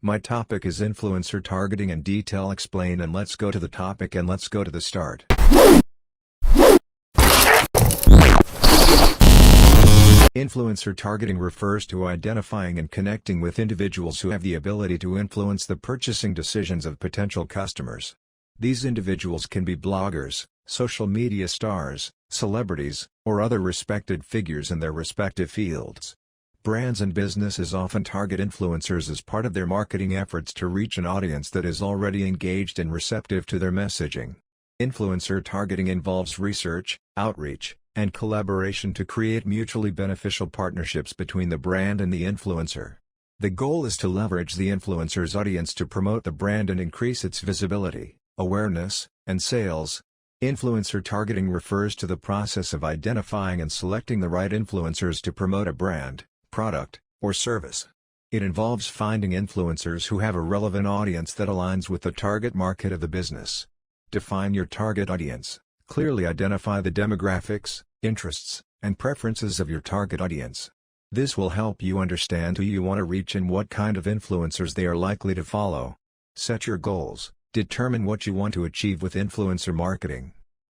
My topic is influencer targeting in detail explain, and let's go to the topic and let's go to the start. Influencer targeting refers to identifying and connecting with individuals who have the ability to influence the purchasing decisions of potential customers. These individuals can be bloggers, social media stars, celebrities, or other respected figures in their respective fields. Brands and businesses often target influencers as part of their marketing efforts to reach an audience that is already engaged and receptive to their messaging. Influencer targeting involves research, outreach, and collaboration to create mutually beneficial partnerships between the brand and the influencer. The goal is to leverage the influencer's audience to promote the brand and increase its visibility, awareness, and sales. Influencer targeting refers to the process of identifying and selecting the right influencers to promote a brand, product, or service. It involves finding influencers who have a relevant audience that aligns with the target market of the business. Define your target audience. Clearly identify the demographics, interests, and preferences of your target audience. This will help you understand who you want to reach and what kind of influencers they are likely to follow. Set your goals. Determine what you want to achieve with influencer marketing.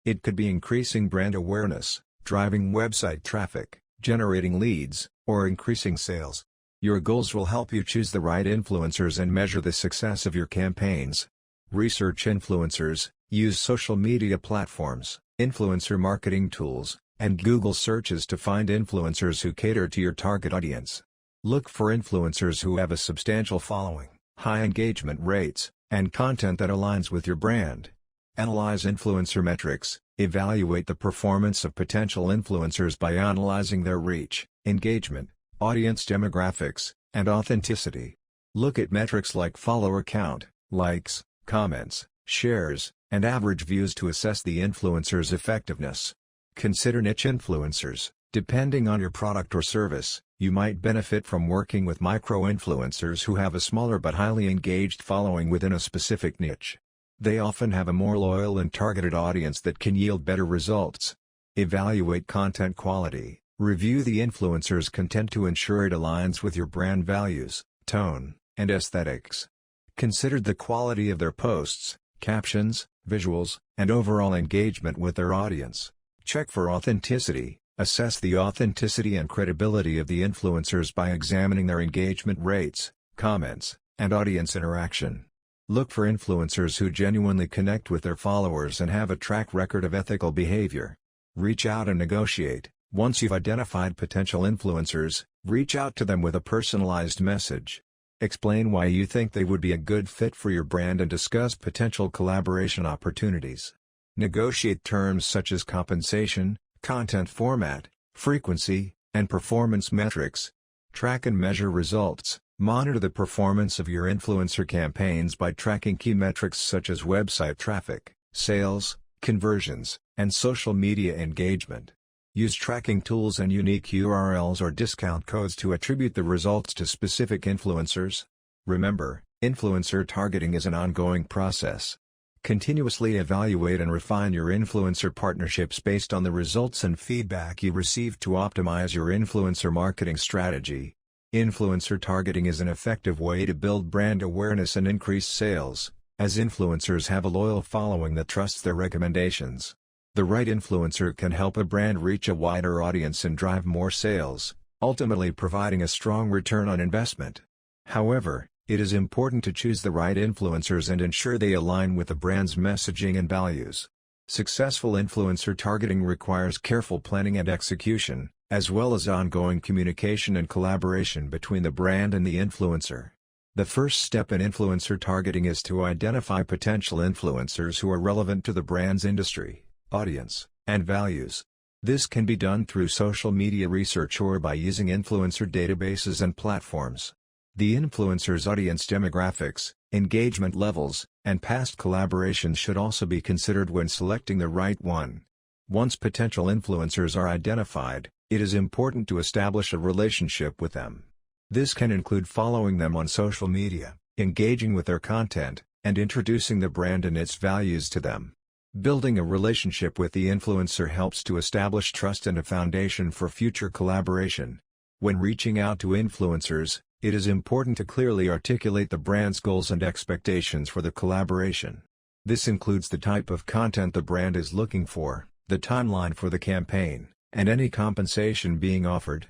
It could be increasing brand awareness, driving website traffic, generating leads, or increasing sales. Your goals will help you choose the right influencers and measure the success of your campaigns. Research influencers. Use social media platforms, influencer marketing tools, and Google searches to find influencers who cater to your target audience. Look for influencers who have a substantial following, high engagement rates, and content that aligns with your brand. Analyze influencer metrics. Evaluate the performance of potential influencers by analyzing their reach, engagement, audience demographics, and authenticity. Look at metrics like follower count, likes, comments, shares, and average views to assess the influencer's effectiveness. Consider niche influencers. Depending on your product or service, you might benefit from working with micro-influencers who have a smaller but highly engaged following within a specific niche. They often have a more loyal and targeted audience that can yield better results. Evaluate content quality. Review the influencer's content to ensure it aligns with your brand values, tone, and aesthetics. Consider the quality of their posts, captions, visuals, and overall engagement with their audience. Check for authenticity. Assess the authenticity and credibility of the influencers by examining their engagement rates, comments, and audience interaction. Look for influencers who genuinely connect with their followers and have a track record of ethical behavior. Reach out and negotiate. Once you've identified potential influencers, reach out to them with a personalized message. Explain why you think they would be a good fit for your brand and discuss potential collaboration opportunities. Negotiate terms such as compensation, content format, frequency, and performance metrics. Track and measure results. Monitor the performance of your influencer campaigns by tracking key metrics such as website traffic, sales, conversions, and social media engagement. Use tracking tools and unique URLs or discount codes to attribute the results to specific influencers. Remember, influencer targeting is an ongoing process. Continuously evaluate and refine your influencer partnerships based on the results and feedback you receive to optimize your influencer marketing strategy. Influencer targeting is an effective way to build brand awareness and increase sales, as influencers have a loyal following that trusts their recommendations. The right influencer can help a brand reach a wider audience and drive more sales, ultimately providing a strong return on investment. However, it is important to choose the right influencers and ensure they align with the brand's messaging and values. Successful influencer targeting requires careful planning and execution, as well as ongoing communication and collaboration between the brand and the influencer. The first step in influencer targeting is to identify potential influencers who are relevant to the brand's industry, audience, and values. This can be done through social media research or by using influencer databases and platforms. The influencer's audience demographics, engagement levels, and past collaborations should also be considered when selecting the right one. Once potential influencers are identified, it is important to establish a relationship with them. This can include following them on social media, engaging with their content, and introducing the brand and its values to them. Building a relationship with the influencer helps to establish trust and a foundation for future collaboration. When reaching out to influencers, It is important to clearly articulate the brand's goals and expectations for the collaboration. This includes the type of content the brand is looking for, the timeline for the campaign, and any compensation being offered.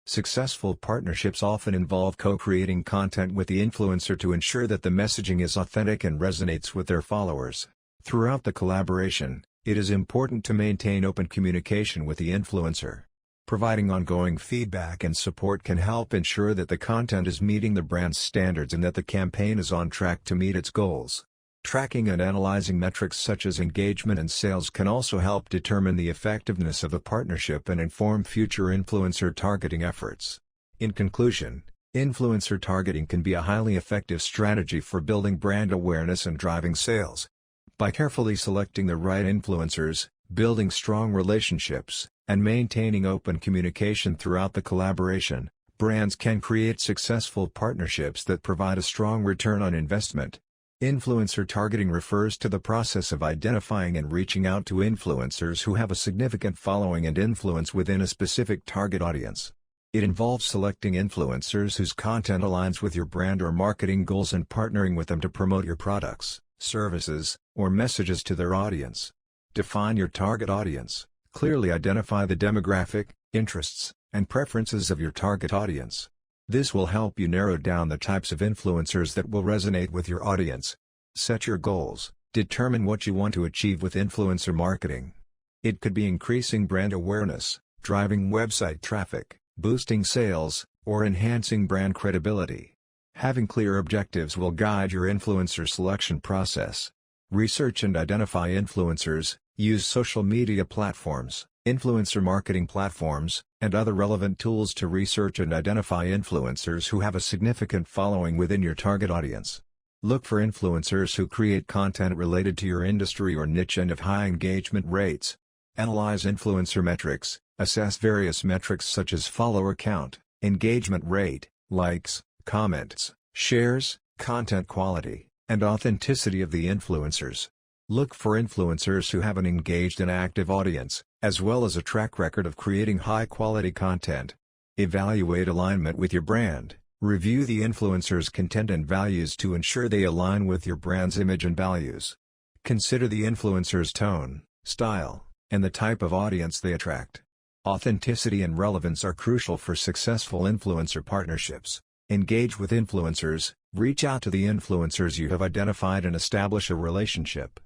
Successful partnerships often involve co-creating content with the influencer to ensure that the messaging is authentic and resonates with their followers. Throughout the collaboration, it is important to maintain open communication with the influencer. Providing ongoing feedback and support can help ensure that the content is meeting the brand's standards and that the campaign is on track to meet its goals. Tracking and analyzing metrics such as engagement and sales can also help determine the effectiveness of a partnership and inform future influencer targeting efforts. In conclusion, influencer targeting can be a highly effective strategy for building brand awareness and driving sales. By carefully selecting the right influencers, building strong relationships, and maintaining open communication throughout the collaboration, brands can create successful partnerships that provide a strong return on investment. Influencer targeting refers to the process of identifying and reaching out to influencers who have a significant following and influence within a specific target audience. It involves selecting influencers whose content aligns with your brand or marketing goals and partnering with them to promote your products, services, or messages to their audience. Define your target audience. Clearly identify the demographic, interests, and preferences of your target audience. This will help you narrow down the types of influencers that will resonate with your audience. Set your goals. Determine what you want to achieve with influencer marketing. It could be increasing brand awareness, driving website traffic, boosting sales, or enhancing brand credibility. Having clear objectives will guide your influencer selection process. Research and identify influencers. Use social media platforms, influencer marketing platforms, and other relevant tools to research and identify influencers who have a significant following within your target audience. Look for influencers who create content related to your industry or niche and have high engagement rates. Analyze influencer metrics. Assess various metrics such as follower count, engagement rate, likes, comments, shares, content quality, and authenticity of the influencers. Look for influencers who have an engaged and active audience, as well as a track record of creating high-quality content. Evaluate alignment with your brand. Review the influencer's content and values to ensure they align with your brand's image and values. Consider the influencer's tone, style, and the type of audience they attract. Authenticity and relevance are crucial for successful influencer partnerships. Engage with influencers. Reach out to the influencers you have identified and establish a relationship.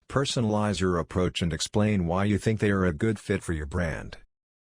Personalize your approach and explain why you think they are a good fit for your brand.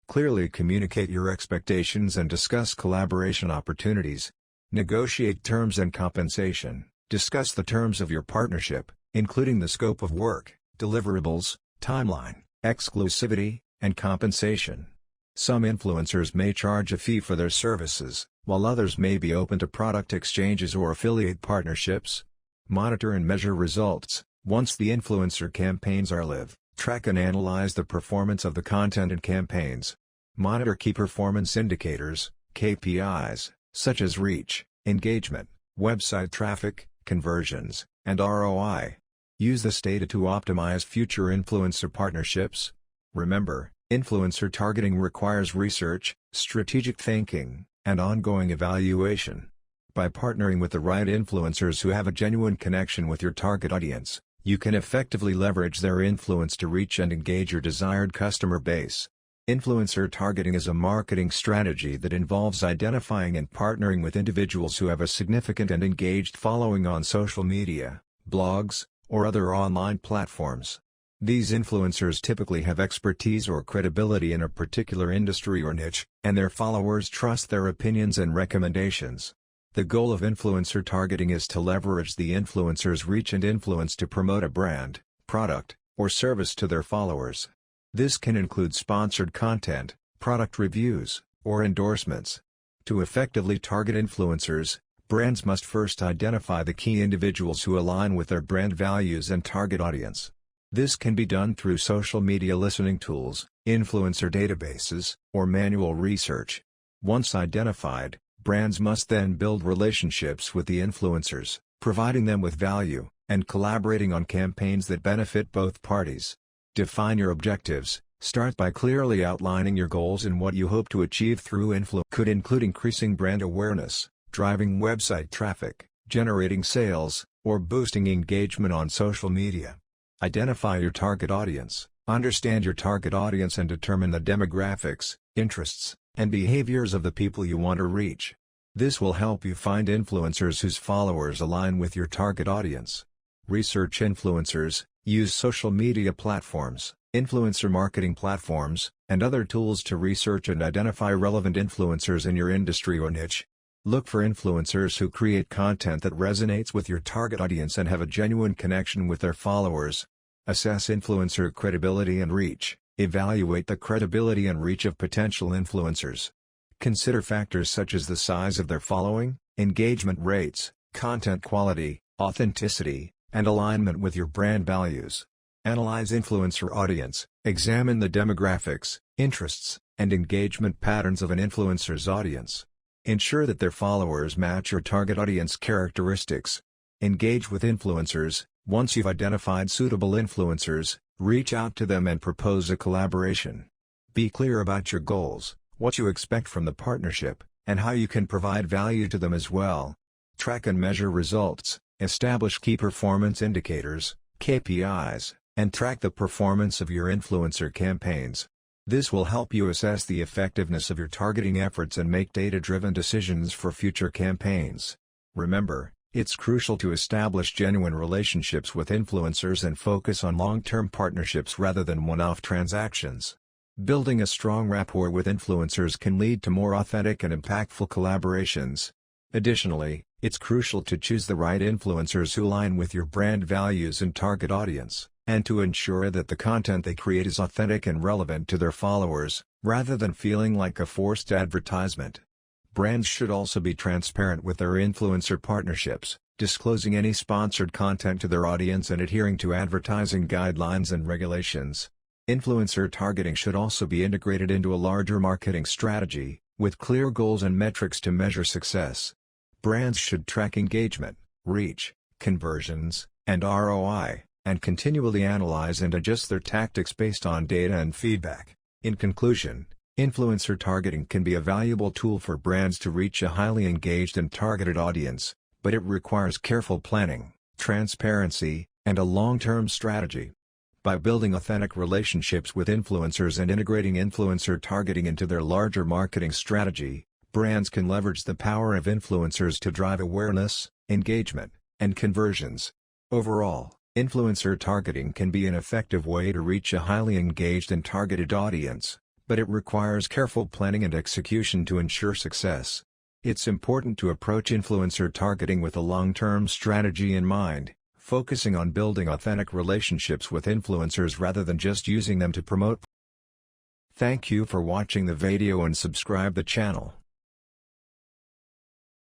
Clearly communicate your expectations and discuss collaboration opportunities. Negotiate terms and compensation. Discuss the terms of your partnership, including the scope of work, deliverables, timeline, exclusivity, and compensation. Some influencers may charge a fee for their services, while others may be open to product exchanges or affiliate partnerships. Monitor and measure results. Once the influencer campaigns are live, track and analyze the performance of the content and campaigns. Monitor key performance indicators, KPIs, such as reach, engagement, website traffic, conversions, and ROI. Use this data to optimize future influencer partnerships. Remember, influencer targeting requires research, strategic thinking, and ongoing evaluation. By partnering with the right influencers who have a genuine connection with your target audience, you can effectively leverage their influence to reach and engage your desired customer base. Influencer targeting is a marketing strategy that involves identifying and partnering with individuals who have a significant and engaged following on social media, blogs, or other online platforms. These influencers typically have expertise or credibility in a particular industry or niche, and their followers trust their opinions and recommendations. The goal of influencer targeting is to leverage the influencer's reach and influence to promote a brand, product, or service to their followers. This can include sponsored content, product reviews, or endorsements. To effectively target influencers, brands must first identify the key individuals who align with their brand values and target audience. This can be done through social media listening tools, influencer databases, or manual research. Once identified, brands must then build relationships with the influencers, providing them with value, and collaborating on campaigns that benefit both parties. Define your objectives. Start by clearly outlining your goals and what you hope to achieve through influence. Could include increasing brand awareness, driving website traffic, generating sales, or boosting engagement on social media. Identify your target audience. Understand your target audience and determine the demographics, interests, and behaviors of the people you want to reach. This will help you find influencers whose followers align with your target audience. Research influencers. Use social media platforms, influencer marketing platforms, and other tools to research and identify relevant influencers in your industry or niche. Look for influencers who create content that resonates with your target audience and have a genuine connection with their followers. Assess influencer credibility and reach. Evaluate the credibility and reach of potential influencers. Consider factors such as the size of their following, engagement rates, content quality, authenticity, and alignment with your brand values. Analyze influencer audience. Examine the demographics, interests, and engagement patterns of an influencer's audience. Ensure that their followers match your target audience characteristics. Engage with influencers. Once you've identified suitable influencers, reach out to them and propose a collaboration. Be clear about your goals, what you expect from the partnership, and how you can provide value to them as well. Track and measure results. Establish key performance indicators, KPIs, and track the performance of your influencer campaigns. This will help you assess the effectiveness of your targeting efforts and make data-driven decisions for future campaigns. Remember, it's crucial to establish genuine relationships with influencers and focus on long-term partnerships rather than one-off transactions. Building a strong rapport with influencers can lead to more authentic and impactful collaborations. Additionally, it's crucial to choose the right influencers who align with your brand values and target audience, and to ensure that the content they create is authentic and relevant to their followers, rather than feeling like a forced advertisement. Brands should also be transparent with their influencer partnerships, disclosing any sponsored content to their audience and adhering to advertising guidelines and regulations. Influencer targeting should also be integrated into a larger marketing strategy, with clear goals and metrics to measure success. Brands should track engagement, reach, conversions, and ROI, and continually analyze and adjust their tactics based on data and feedback. In conclusion, influencer targeting can be a valuable tool for brands to reach a highly engaged and targeted audience, but it requires careful planning, transparency, and a long-term strategy. By building authentic relationships with influencers and integrating influencer targeting into their larger marketing strategy, brands can leverage the power of influencers to drive awareness, engagement, and conversions. Overall, influencer targeting can be an effective way to reach a highly engaged and targeted audience, but it requires careful planning and execution to ensure success. It's important to approach influencer targeting with a long-term strategy in mind, focusing on building authentic relationships with influencers rather than just using them to promote. Thank you for watching the video and subscribe the channel.